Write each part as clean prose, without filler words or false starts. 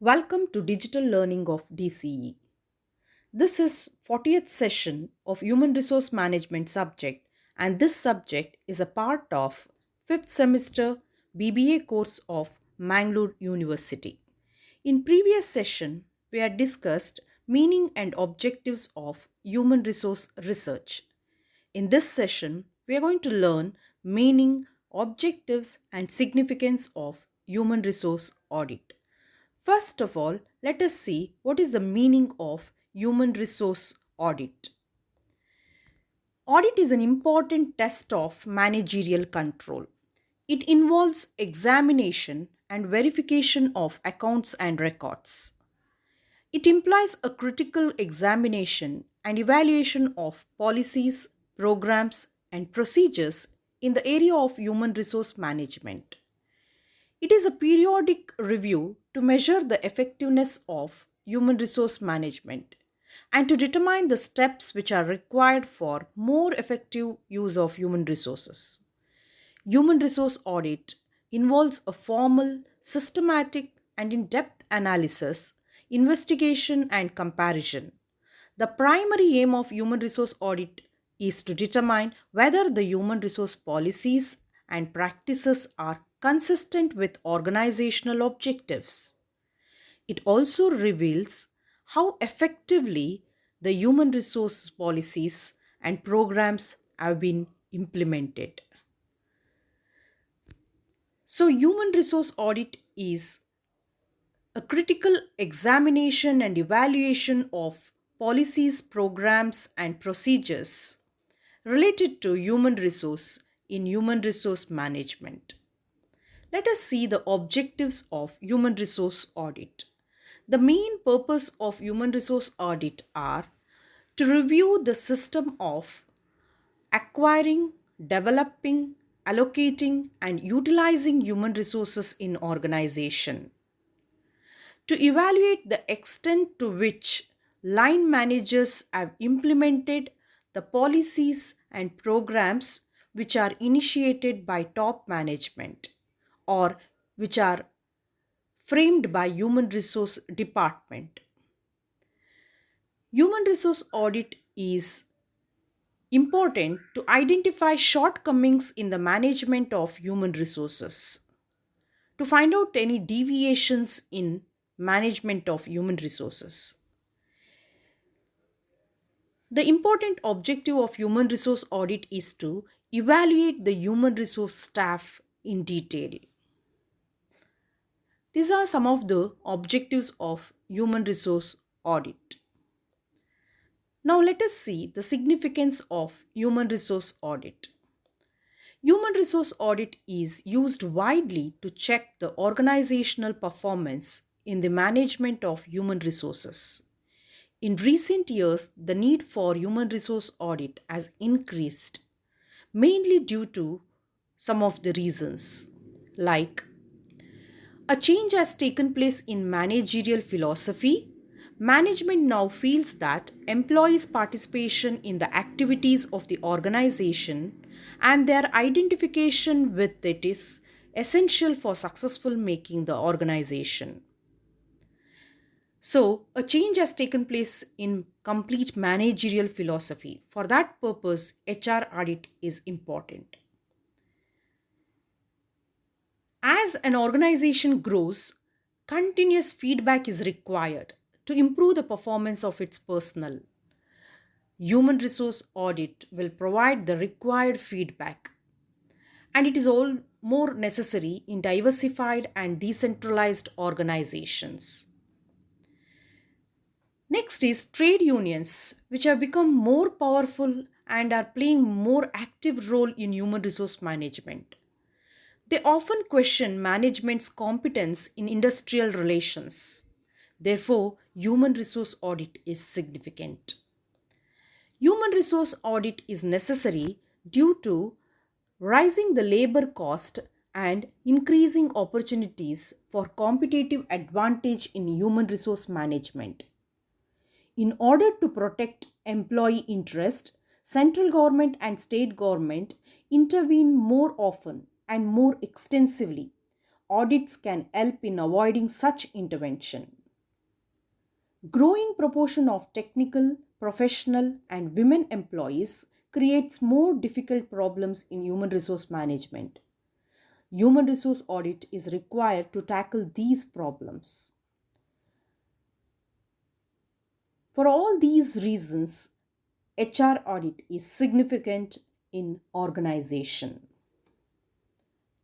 Welcome to Digital Learning of DCE. This is 40th session of Human Resource Management subject, and this subject is a part of 5th semester BBA course of Mangalore University. In previous session, we had discussed meaning and objectives of human resource research. In this session, we are going to learn meaning, objectives and significance of human resource audit. First of all, let us see what is the meaning of human resource audit. Audit is an important test of managerial control. It involves examination and verification of accounts and records. It implies a critical examination and evaluation of policies, programs, and procedures in the area of human resource management. It is a periodic review to measure the effectiveness of human resource management and to determine the steps which are required for more effective use of human resources. Human resource audit involves a formal, systematic, and in depth analysis, investigation, and comparison. The primary aim of human resource audit is to determine whether the human resource policies and practices are consistent with organizational objectives. It also reveals how effectively the human resource policies and programs have been implemented. So, human resource audit is a critical examination and evaluation of policies, programs, and procedures related to human resource in human resource management. Let us see the objectives of human resource audit. The main purpose of human resource audit are to review the system of acquiring, developing, allocating, and utilizing human resources in organization, to evaluate the extent to which line managers have implemented the policies and programs which are initiated by top management or which are framed by human resource department. Human resource audit is important to identify shortcomings in the management of human resources, to find out any deviations in management of human resources. The important objective of human resource audit is to evaluate the human resource staff in detail. These are some of the objectives of human resource audit. Now let us see the significance of human resource audit. Human resource audit is used widely to check the organizational performance in the management of human resources. In recent years, the need for human resource audit has increased, mainly due to some of the reasons, like a change has taken place in managerial philosophy. Management now feels that employees' participation in the activities of the organization and their identification with it is essential for successful making the organization. So, a change has taken place in complete managerial philosophy. For that purpose, HR audit is important. As an organization grows, continuous feedback is required to improve the performance of its personnel. Human resource audit will provide the required feedback, and it is all more necessary in diversified and decentralized organizations. Next is trade unions, which have become more powerful and are playing more active role in human resource management. They often question management's competence in industrial relations. Therefore, human resource audit is significant. Human resource audit is necessary due to rising the labor cost and increasing opportunities for competitive advantage in human resource management. In order to protect employee interest, central government and state government intervene more often and more extensively audits can help in avoiding such intervention. Growing proportion of technical, professional and women employees creates more difficult problems in human resource management. Human resource audit is required to tackle these problems. For all these reasons, HR audit is significant in organization.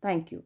Thank you.